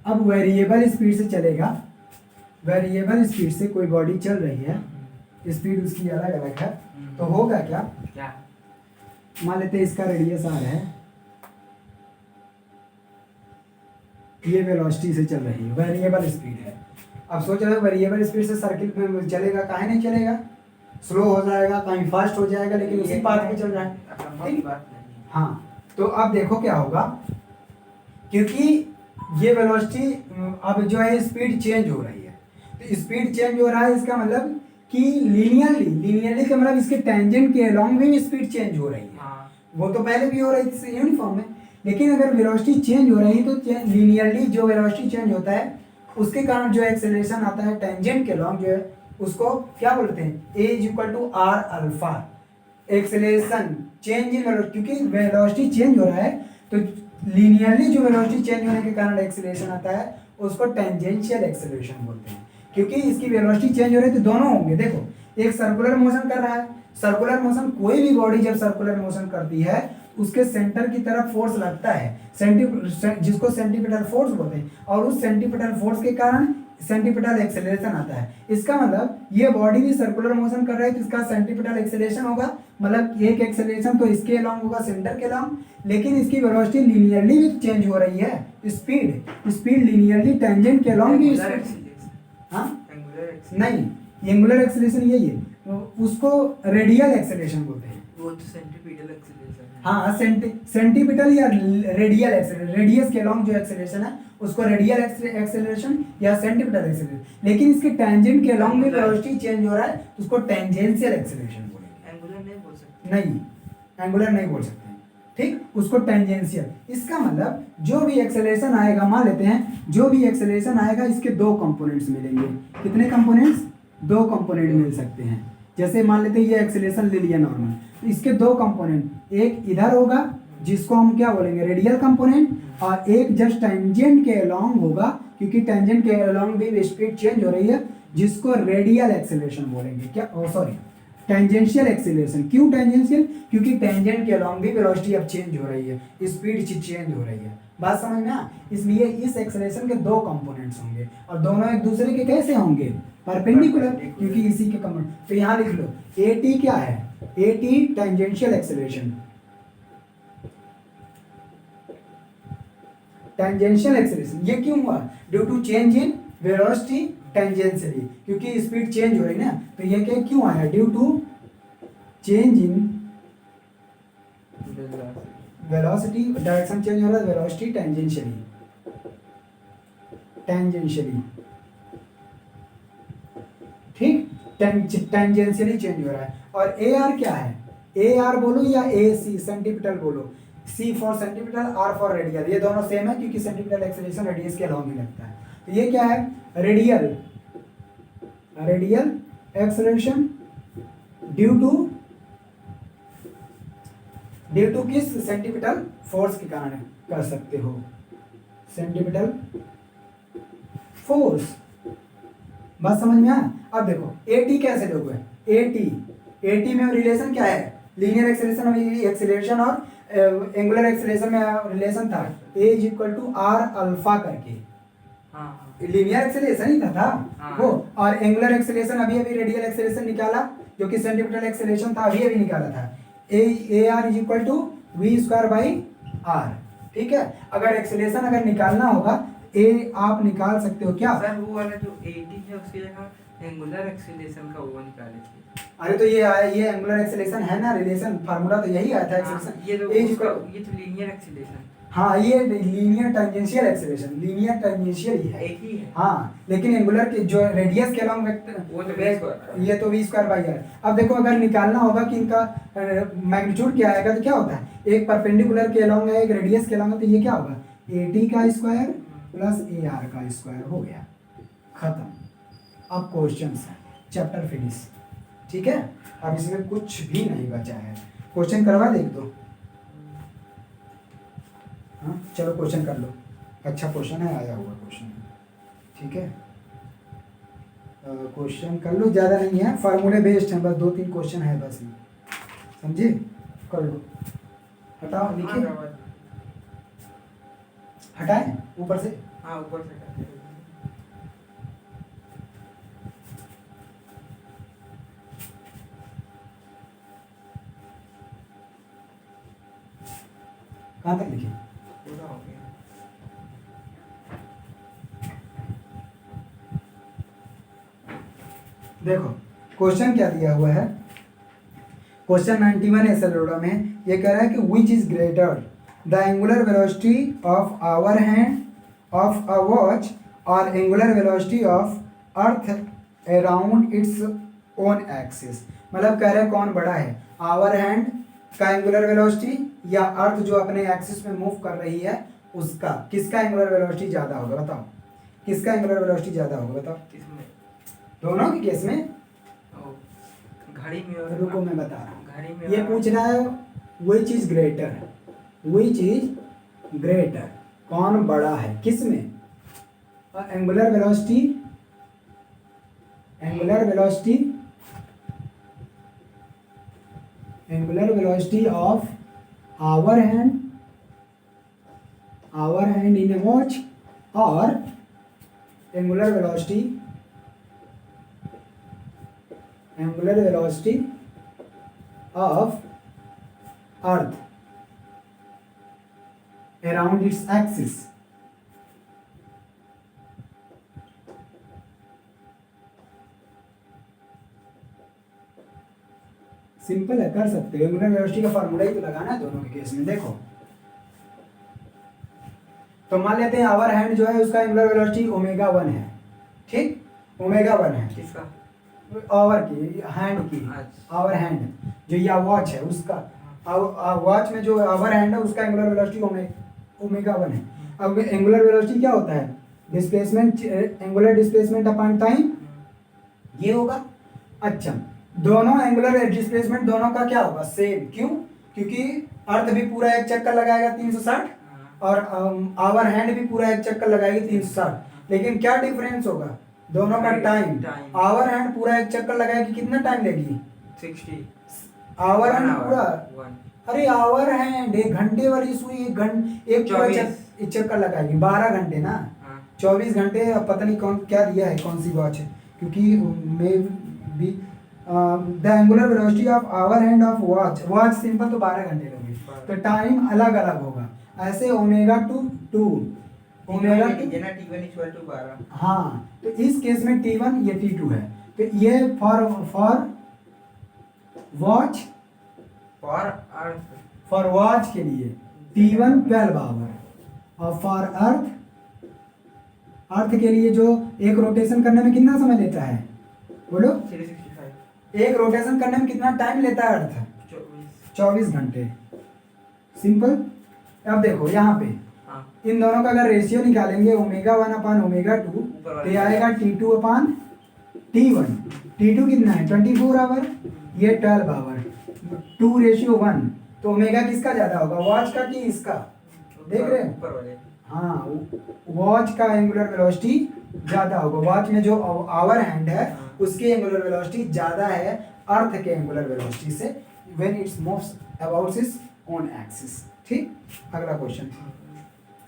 अब वेरिएबल स्पीड से चलेगा। वेरिएबल स्पीड से कोई बॉडी चल रही है, स्पीड उसकी अलग अलग है, तो होगा क्या, क्या मान लेते हैं इसका रेडियस आर है, ये वेलोसिटी से चल रही है, वेरिएबल स्पीड है। अब सोच रहे हो वेरिएबल स्पीड से सर्किल में चलेगा, काहे नहीं चलेगा, स्लो हो जाएगा, कहीं फास्ट हो जाएगा, लेकिन उसी पाथ पे चल रहा है। असंभव की बात नहीं। हाँ, तो अब देखो क्या होगा, क्योंकि ये वेलोसिटी अब जो है स्पीड चेंज हो रही है, तो स्पीड चेंज हो रहा है, इसका मतलब कि लीनियरली का मतलब इसके टेंजेंट के अलोंग भी स्पीड चेंज हो रही है। हाँ वो तो पहले भी हो रही थी यूनिफॉर्म में, लेकिन अगर वेलोसिटी चेंज हो रही है तो लीनियरली जो वेलोसिटी चेंज होता है उसके कारण जो एक्सेलरेशन आता है टेंजेंट के लॉन्ग जो है उसको क्या बोलते हैं, A is equal to R alpha. Acceleration change in velocity, क्योंकि वेलोसिटी चेंज हो रहा है तो लीनियरली जो वेलोसिटी चेंज होने के कारण एक्सेलरेशन आता है उसको टेंजेंशियल एक्सेलरेशन बोलते हैं। क्योंकि इसकी वेलोसिटी चेंज हो रही है तो दोनों होंगे। देखो एक सर्कुलर मोशन कर रहा है, सर्कुलर मोशन, कोई भी बॉडी जब सर्कुलर मोशन करती है उसके सेंटर की तरफ फोर्स लगता है, जिसको सेंटीपिटल फोर्स बोलते हैं, और उस सेंटीपिटल फोर्स के कारण सेंटीपिटल एक्सेलरेशन आता है। इसका मतलब ये बॉडी भी सर्कुलर मोशन कर रही है तो इसका सेंटीपिटल एक्सेलरेशन होगा, मतलब एक एक्सेलरेशन तो इसके अलोंग होगा, सेंटर के अलोंग, लेकिन इसकी वेलोसिटी लीनियरली भी चेंज हो रही है। स्पीड लीनियरली टेंजेंट के अलोंग भी हाँ नहीं, एंगुलर एक्सेलरेशन यही है, उसको रेडियल एक्सेलरेशन बोलते हैं। वो तो सेंट्रीपिटल एक्सेलरेशन है। हाँ, सेंटीपिटल या रेडियल एक्सेलरेशन, रेडियस के अलोंग जो एक्सेलरेशन है उसको रेडियल एक्सेलरेशन या सेंटीपिटल एक्सेलरेशन, लेकिन इसके टेंजेंट के अलोंग में वेलोसिटी चेंज हो रहा है तो उसको टेंजेंशियल एक्सेलरेशन बोलेंगे। एंगुलर नहीं बोल सकते। नहीं, एंगुलर नहीं बोल सकते, ठीक, उसको टेंजेंशियल। इसका मतलब जो भी एक्सेलरेशन आएगा, मान लेते हैं जो भी एक्सेलरेशन आएगा इसके दो कंपोनेंट्स मिलेंगे। कितने कंपोनेंट्स, दो कंपोनेंट मिल सकते हैं। जैसे मान लेते हैं ये एक्सेलरेशन ले लिया नॉर्मल, तो इसके दो कंपोनेंट, एक इधर होगा जिसको हम क्या बोलेंगे, रेडियल कंपोनेंट, और एक जस्ट टेंजेंट के अलोंग होगा, क्योंकि टेंजेंट के अलोंग भी स्पीड चेंज हो रही है, जिसको रेडियल एक्सेलरेशन बोलेंगे। क्या, सॉरी, टेंजेंशियल एक्सेलरेशन। क्यों टेंजेंशियल, क्योंकि टेंजेंट के अलोंग भी वेलोसिटी अब चेंज हो रही है, स्पीड चेंज हो रही है। बात समझ में आ, इसलिए इस एक्सेलरेशन के दो कंपोनेंट्स होंगे और दोनों एक दूसरे के कैसे होंगे, परपेंडिकुलर, क्योंकि इसी के कम। तो यहाँ लिख लो ए टी क्या है, A T tangential acceleration, tangential acceleration. ये क्यों हुआ, due to change in velocity tangentially, क्योंकि स्पीड चेंज हो रही ना, तो ये क्या क्यों आया, due to change in velocity, direction change हो रहा है, वेलोसिटी टेंजेंशियली, टेंजेंशियली, ठीक, टेंजेंशियली चेंज हो रहा है। और ए आर क्या है, ए आर बोलो या ए सी, सेंटीपिटल बोलो, C for centripetal, R for radial, ये दोनों सेम है क्योंकि सेंटीपिटल एक्सेलरेशन रेडियस के अलॉन्ग ही लगता है। तो ये क्या है, radial, radial acceleration due to किस, सेंटीपिटल फोर्स के कारण कर सकते हो, सेंटीपिटल फोर्स। बात समझ में आया। अब देखो ए टी कैसे लोगे, ए टी में रिलेशन क्या है, लीनियर एक्सेलरेशन और एंगुलर एक्सेलरेशन में रिलेशन था A is equal to R alpha करके, लीनियर एक्सेलरेशन ही था वो, और एंगुलर एक्सेलरेशन अभी अभी रेडियल एक्सेलरेशन निकाला जो कि सेंटीपिटल एक्सेलरेशन था, अभी अभी निकाला था, A R is equal to V square by R, ठीक है। अगर एक्सेलरेशन अगर निकालना होगा ए आप निकाल सकते हो क्या, सर वो वाला जो 80 है उसकी जगह एंगुलर एक्सेलरेशन का वो निकाले थे। अरे तो ये एंगुलर एक्सेलरेशन है ना, रिलेशन फार्मूला तो यही आया था एक्सेलरेशन, ये तो लीनियर एक्सेलरेशन, हाँ ये linear tangential acceleration, linear tangential ही है, एक ही है, हाँ, लेकिन एंगुलर के जो रेडियस के अलॉन्ग वो तो v स्क्वायर, ये तो वी स्क्वायर बाई आर। अब देखो अगर निकालना होगा कि इनका मैग्नीट्यूड क्या आएगा, तो क्या होता है, एक परपेंडिकुलर के अलॉन्ग है, एक रेडियस के अलॉन्ग है, तो ये क्या होगा, ए टी का स्क्वायर प्लस ए आर का स्क्वायर, हो गया खत्म। अब क्वेश्चन है, चैप्टर फिनिश, ठीक है। अब इसमें कुछ भी नहीं बचा है, क्वेश्चन करवा दे एक दो, हाँ चलो क्वेश्चन कर लो, अच्छा क्वेश्चन है, आया हुआ क्वेश्चन, ठीक है। क्वेश्चन कर लो, ज़्यादा नहीं है, फार्मूले बेस्ड है, बस 2-3 क्वेश्चन है बस, समझे, कर लो, हटाओ, लिखिए, हटाए ऊपर से, हाँ ऊपर से करते हैं। कहाँ तक लिखे, पूरा हो गया। देखो क्वेश्चन क्या दिया हुआ है, क्वेश्चन 91 है सलोड़ा में, ये कह रहा है कि which is greater the angular velocity of our hand of a watch और angular velocity of earth around its own axis. मतलब कह रहे हैं कौन बड़ा है, आवर हैंड का एंगुलर वेलोसिटी या अर्थ जो अपने एक्सिस में मूव कर रही है उसका, किसका एंगुलर वेलोसिटी ज़्यादा होगा, बताओ किसका एंगुलर वेलोसिटी ज़्यादा होगा, बताओ किसमें, दोनों के केस में। घड़ी में और रुको मैं बता रहा हूँ, घड़ी में ये पूछ रहा है which is greater, which is greater, कौन बड़ा है किस में, angular velocity, angular velocity, angular velocity of our hand in a watch और angular velocity of earth around its axis। Simple है, कर सकते हो, एंगुलर वेलोसिटी का फार्मूला ही तो लगाना है दोनों के केस में। देखो तो मान लेते हैं आवर हैंड जो है उसका एंगुलर वेलोसिटी ओमेगा 1 है, ठीक, ओमेगा 1 है, किसका, आवर की, हैंड की, आवर हैंड जो या वॉच है उसका, वॉच में जो आवर हैंड है उसका एंगुलर वेलोसिटी ओमेगा 1 है। अब एंगुलर वेलोसिटी क्या होता है, displacement, angular displacement upon time, ये होगा। अच्छा दोनों एंगुलर डिस्प्लेसमेंट दोनों का क्या होगा, सेम, क्यों, क्योंकि अर्थ भी पूरा एक चक्कर लगाएगा 360 और आवर हैंड भी पूरा एक चक्कर लगाएगी 360, लेकिन क्या डिफरेंस होगा दोनों का, टाइम। आवर हैंड पूरा एक चक्कर लगाएगी, कितना टाइम लेगी, 60, आवर हैंड पूरा, अरे आवर हैंड 1 घंटे वाली सुई, एक पूरा चक्कर लगाएगी 12 घंटे ना, 24 घंटे, अब पता नहीं कौन क्या दिया है, कौन सी वॉच है, क्योंकि may be the angular velocity of our hand of watch, watch simple तो 12 घंटे लोगे, तो टाइम अलग अलग होगा। ऐसे omega two two omega two, T1 equal to 12। हाँ, तो इस केस में T1 ये T2 है, तो ये for watch, for earth for watch के लिए T1 12 आवर, और फॉर अर्थ, अर्थ के लिए जो एक रोटेशन करने में कितना समय लेता है बोलो, 365 एक रोटेशन करने में कितना टाइम लेता है अर्थ, 24 घंटे। सिंपल। अब देखो यहाँ पे हाँ इन दोनों का अगर रेशियो निकालेंगे ओमेगा 1 अपान ओमेगा 2, तो ये आएगा T2 अपान T1। T2 कितना है 24 आवर, ये 12 आवर, 2:1, तो ओमेगा किसका ज्यादा होगा, वॉच का कि इसका, देख रहे हैं? ऊपर वाले। हाँ, वॉच का एंगुलर वेलोसिटी ज्यादा होगा, वॉच में जो आवर हैंड है उसकी एंगुलर वेलोसिटी ज्यादा है अर्थ के एंगुलर वेलोसिटी से when it's moves about it's own axis. ठीक, अगला क्वेश्चन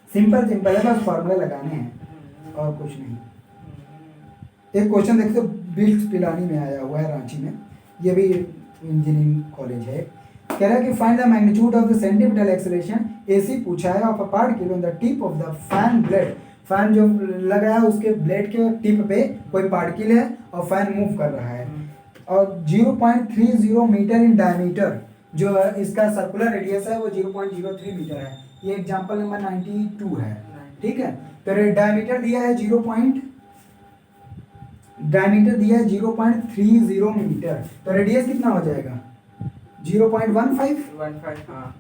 सिंपल सिंपल है, बस फॉर्मूले लगाने हैं और कुछ नहीं। एक क्वेश्चन देखते हो, बिल्ट पिलानी में आया हुआ है रांची में, ये भी इंजीनियरिंग कॉलेज है। कह रहा है कि find the magnitude of the centimetre acceleration, AC पूछा है, of a particle on the tip of the fan blade. Fan जो लग रहा है उसके ब्लेड के टिप पे कोई पार्टिकल है और फैन मूव कर रहा है, और 0.30 मीटर इन डायमीटर, जो इसका सर्कुलर रेडियस है वो 0.03 मीटर है। ये एग्जांपल नंबर 92 है। ठीक है, तो डायमीटर दिया है 0.30 मीटर, तो रेडियस कितना हो जाएगा 0.15 हाँ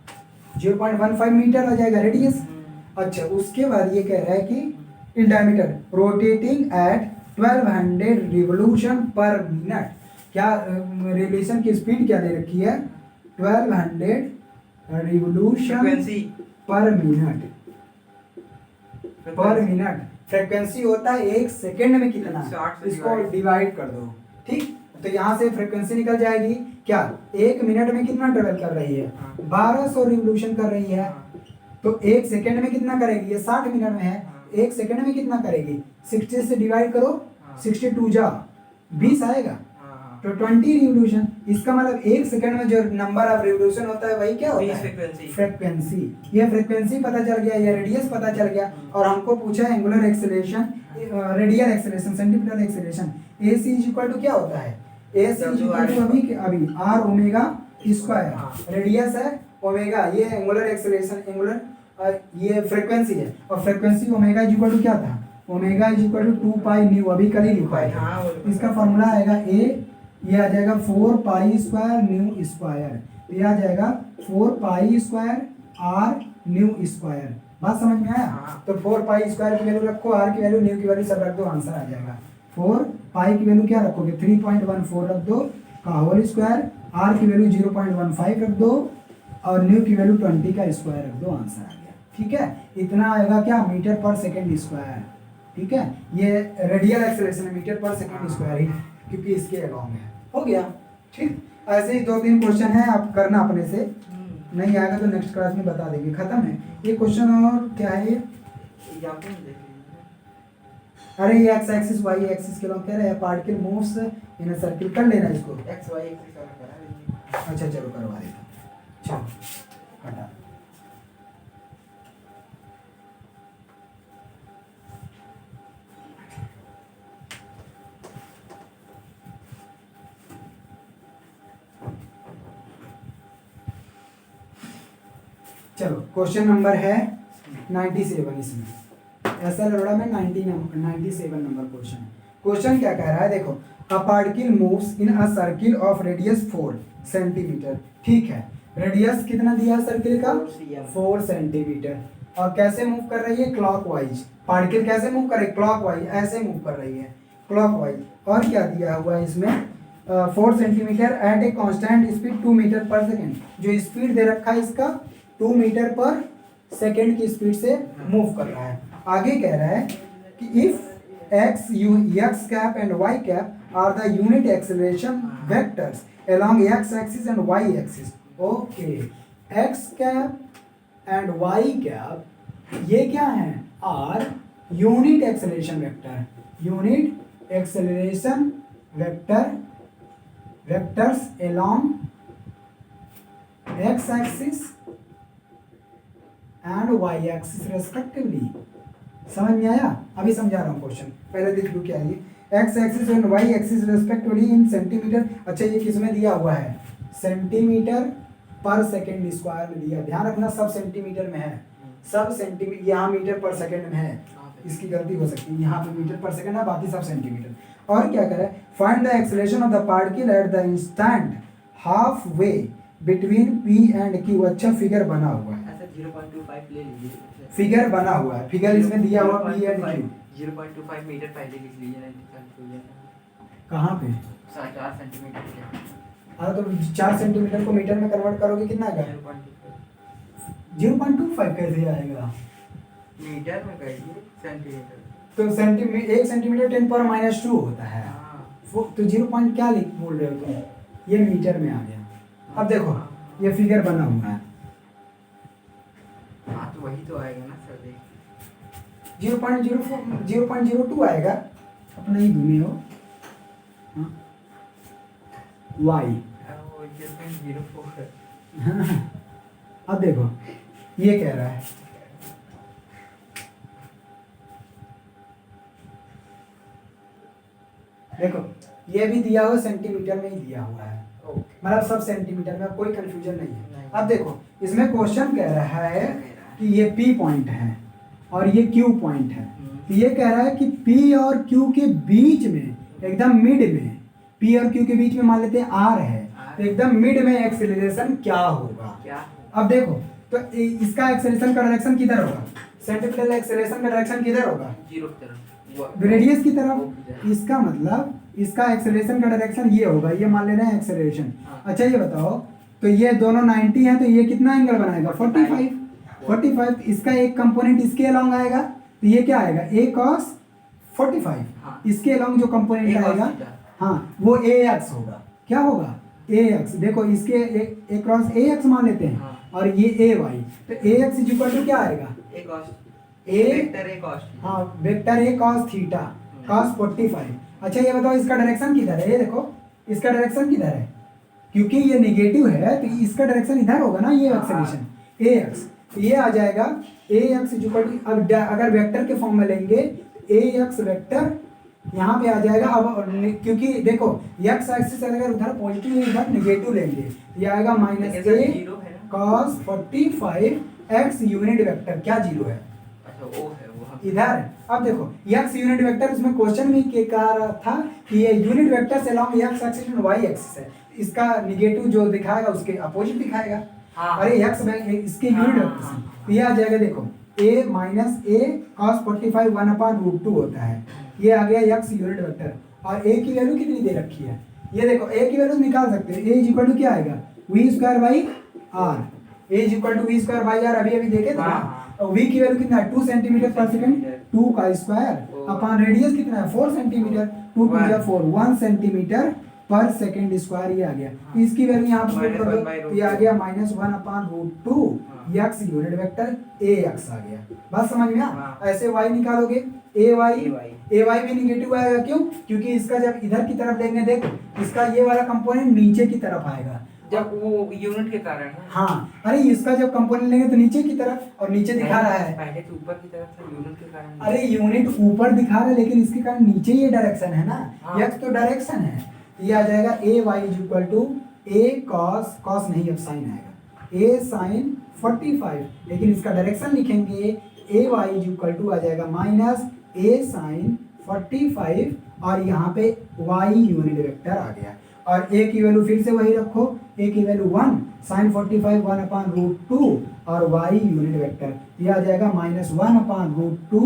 0.15 मीटर हो जाएगा रेडियस। अच्छा, उसके बाद ये कह रहा है कि in diameter rotating at 1200 revolution per minute, क्या रिवोल्यूशन की स्पीड क्या दे रखी है 1200 रिवोल्यूशन फ्रीक्वेंसी पर मिनट। फ्रीक्वेंसी होता है एक सेकंड में कितना, 60 से इसको divide। डिवाइड कर दो। ठीक, तो यहाँ से फ्रीक्वेंसी निकल जाएगी, क्या एक मिनट में कितना ट्रेवल कर रही है, हाँ। 1200 रिवोल्यूशन कर रही है। हाँ। तो एक सेकंड में कितना करेगी, ये 60 मिनट में है, हाँ। एक सेकंड में कितना करेगी, 60 से डिवाइड करो, हाँ। 62 जा 20 आएगा, हाँ तो 20 रिवोल्यूशन। इसका मतलब एक सेकंड में जो नंबर ऑफ रिवोल्यूशन होता है वही क्या होता है, फ्रीक्वेंसी। फ्रीक्वेंसी। ये फ्रीक्वेंसी पता चल गया, ये रेडियस पता चल गया, और हमको पूछा angular acceleration, radial acceleration, centimeter acceleration. AC is equal to क्या होता है, AC इज इक्वल टू अभी r ओमेगा स्क्वायर, रेडियस है ओमेगा, ये एंगुलर एक्सेलरेशन, एंगुलर ये फ्रीक्वेंसी है, और frequency omega is equal to क्या था, omega is equal to 2 pi nu, अभी कल ही लिखा है। हाँ, इसका फॉर्मूला आएगा ये आ जाएगा 4 पाई स्क्वायर न्यू स्क्वायर, ये आ जाएगा 4 pi square r new square. बात समझ में आया? हाँ। तो 4 पाई स्क्वायर की वैल्यू रखो, r की वैल्यू, न्यू की वैल्यू सब रख दो, आंसर आ जाएगा। 4 पाई की वैल्यू क्या रखोगे 3.14 रख दो का होल स्क्वायर, r की वैल्यू 0.15 रख दो, और न्यू की वैल्यू 20 का स्क्वायर रख दो, आंसर आ गया। ठीक है, इतना आएगा क्या, मीटर पर सेकेंड स्क्वायर। ठीक है, ये रेडियल एक्सेलरेशन मीटर पर सेकेंड स्क्वायर ही, क्योंकि इसके अलावा है, हो गया। ठीक, ऐसे ही 2-3 क्वेश्चन है, आप करना अपने से, नहीं आएगा तो नेक्स्ट क्लास में बता देंगे, खत्म है ये क्वेश्चन। और क्या है ये, एग्जांपल देख लीजिए। अरे ये एक्स एक्सिस वाई एक्सिस के लोग कह रहे हैं particle moves in a circle, कर लेना इसको। एक्स वाई एक्सिस वाला करा लीजिए। अच्छा चलो करवा देता हूँ, चलो हटा। चलो क्वेश्चन नंबर है 97 इसमें, ऐसा लड़ोड़ा में 97 नंबर क्वेश्चन। क्वेश्चन क्या कह रहा है, देखो a particle moves in a circle of radius 4 centimetre. ठीक है, रेडियस कितना दिया सर्किल का 4 सेंटीमीटर, और कैसे मूव कर रही है क्लॉकवाइज। पार्टिकल कैसे मूव कर रही है, क्लॉकवाइज, ऐसे मूव कर रही है क्लॉकवाइज। और क्या दिया हुआ है इसमें 4 centimeter at a constant speed 2 meter पर सेकेंड, जो स्पीड दे रखा है इसका 2 मीटर पर सेकेंड की स्पीड से मूव कर रहा है। आगे कह रहा है कि if x cap and y cap are the unit acceleration vectors along x axis and y axis। Okay, x cap and y cap ये क्या है, are unit acceleration vector, unit acceleration vectors along x axis and y axis respectively. समझ में आया? अभी समझा रहा हूँ क्वेश्चन, पहले देख लो क्या है। x axis and y axis respectively in centimetre. अच्छा ये किसमें दिया हुआ है? सेंटीमीटर पर सेकेंड स्क्वायर में दिया। ध्यान रखना सब सेंटीमीटर में है, सब सेंटीमीटर, यहाँ मीटर पर सेकेंड में है, इसकी गलती हो सकती है, यहाँ पे मीटर पर सेकेंड है, बाकी सब सेंटीमीटर। और क्या करे? Find the acceleration of the particle at the instant half way between P and Q। अच्छा फिगर बना हुआ है, 0.25 ले लीजिए। फिगर बना हुआ है, फिगर इसमें दिया हुआ P एंड Q। 0.25 मीटर पहले लिख लीजिए, नहीं तो कंफ्यूज हो जाएगा। कहाँ पे? 4 सेंटीमीटर के। हाँ तो 4 सेंटीमीटर को मीटर में कन्वर्ट करोगे कितना आएगा? 0.25 कैसे आएगा? मीटर में कहिए, सेंटीमीटर तो सेंटीमीटर 1 सेंटीमीटर 10⁻² होता है। तो 0 पॉइंट क्या लिख बोल रहे हो तुम? ये मीटर में आ गया। अब देखो ये फिगर बना हुआ है, हाँ तो वही तो आएगा ना सर। 0.02 आएगा, अपना ही घूमे हो। y 0.04। अब देखो ये कह रहा है देखो ये भी दिया हुआ सेंटीमीटर में ही दिया हुआ है, मतलब सब सेंटीमीटर में, कोई कंफ्यूजन नहीं है। अब देखो इसमें क्वेश्चन कह रहा है कि ये P पॉइंट है और ये Q पॉइंट है। तो ये कह रहा है कि P और Q के बीच में, एकदम मिड में, P और Q के बीच में मान लेते हैं R है, तो एकदम मिड में एक्सेलरेशन क्या होगा? क्या? अब देखो तो इसका एक्सेलरेशन का डायरेक्शन किधर होगा? सेंट्रीफ्यूगल एक्सेलरेशन का डायरेक्शन किधर होगा? 0 की तरफ, रेडियस की तरफ। इसका मतलब इसका एक्सेलरेशन का डायरेक्शन ये होगा, ये मान लेना है एक्सेलरेशन। अच्छा ये बताओ, तो ये दोनों 90 है, तो ये कितना एंगल बनाएगा? 45। इसका एक कंपोनेंट इसके अलोंग आएगा, तो ये क्या आएगा? a cos 45। हाँ। इसके अलोंग जो कंपोनेंट आएगा, हाँ वो ax होगा। क्या होगा? ax। देखो इसके a क्रॉस ax मान लेते हैं, हाँ। और ये ay, तो ax इक्वल टू क्या आएगा? एक कॉस्ट, A वेक्टर एक कॉस्ट। हाँ vector a cos theta cos 45। अच्छा ये बताओ इसका डायरेक्शन किधर है? ये देखो इसका डायरेक्शन किधर है? क्योंकि ये नेगेटिव है तो इसका डायरेक्शन इधर होगा ना, ये एक्सेलरेशन ax। तो ये आ जाएगा ax इक्वल टू, अब अगर वेक्टर के फॉर्म में लेंगे ax वेक्टर यहाँ पे आ जाएगा। अब क्योंकि देखो x एक्सिस अगर उधर पॉजिटिव है, इधर नेगेटिव लेंगे, ये आएगा -a cos 45 x unit vector. क्या जीरो है? अच्छा वो है वो इधर। अब देखो x यूनिट वेक्टर, इसमें क्वेश्चन में कह रहा था कि ये यूनिट वेक्टर से along x axis and y axis है, इसका नेगेटिव जो दिखाएगा उसके अपोजिट दिखाएगा। हाँ। अरे x इसके यूनिट वेक्टर से, तो ये आ जाएगा देखो a माइनस a cos 45 1/√2 होता है, ये आ गया x यूनिट वेक्टर। और a की वैल्यू कितनी दे रखी है? ये देखो a की वैल्यू निकाल सकते हैं। a इक्वल टू क्या आएगा? v²/r। a equal to v²/r अभी देखे थे ना। और v की वैल्यू कितना है? 2 सेंटीमीटर पर सेकंड, 2 का स्क्वायर अपॉन रेडियस कितना है? 4 सेंटीमीटर, 2 2 जा 4, 1 सेंटीमीटर पर सेकंड स्क्वायर ये आ गया। इसकी वैल्यू यहाँ पे पुट कर दो, तो ये आ गया -1/√2 x यूनिट वेक्टर ax आ गया। बात समझ में आ? ऐसे y निकालोगे ay भी नेगेटिव आएगा। क्यों? क्योंकि इसका जब इधर की तरफ लेंगे, देखो इसका ये वाला कंपोनेंट नीचे की तरफ आएगा जब वो यूनिट के कारण है। हाँ अरे इसका जब कंपोनेंट लेंगे तो नीचे की तरफ, और नीचे दिखा रहा है, पहले तो ऊपर की तरफ था, यूनिट के कारण। अरे यूनिट ऊपर दिखा रहा है लेकिन इसके कारण नीचे ये डायरेक्शन है ना। हाँ। x तो डायरेक्शन है, ये आ जाएगा ay equal to a cos नहीं अब साइन आएगा a sin 45, लेकिन इसका डायरेक्शन लिखेंगे ay इक्वल टू आ जाएगा -a sin 45, और यहाँ पे y यूनिट वेक्टर आ गया। और a की वैल्यू फिर से वही रखो, a की वैल्यू 1 sin 45 1/√2 और y यूनिट वेक्टर, ये आ जाएगा -1/√2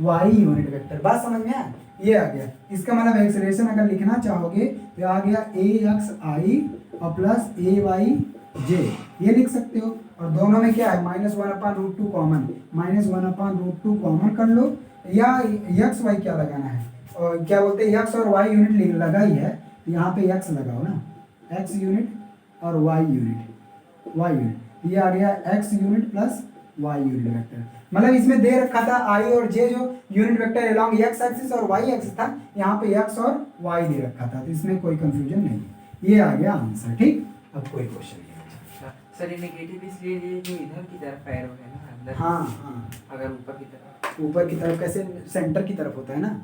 y यूनिट वेक्टर। बात समझ में आया? ये आ गया। इसका मतलब एक्सेलरेशन अगर लिखना चाहोगे तो आ गया axi और प्लस ay j, ये लिख सकते हो। और दोनों में क्या है? -1/√2 कॉमन, -1/√2 कॉमन कर लो, या x y क्या लगाना है, और क्या बोलते हैं x और y यूनिट लगा ही है, यहाँ पे x लगाओ ना, x यूनिट और y यूनिट, ये आ गया x unit plus Y unit vector, मतलब इसमें दे रखा था आई और जे जो unit vector along X axis और वाई एक्सिस था, यहाँ पे एक्स और वाई दे रखा था, तो इसमें कोई कंफ्यूजन नहीं है। ये आ गया आंसर, ठीक। अब कोई क्वेश्चन नहीं है। सर ये नेगेटिव इसलिए ये जो इधर की तरफ एरो है ना अंदर, हाँ हाँ, अगर ऊपर की तरफ ऊपर की तरफ कैसे, सेंटर की तरफ होता है ना।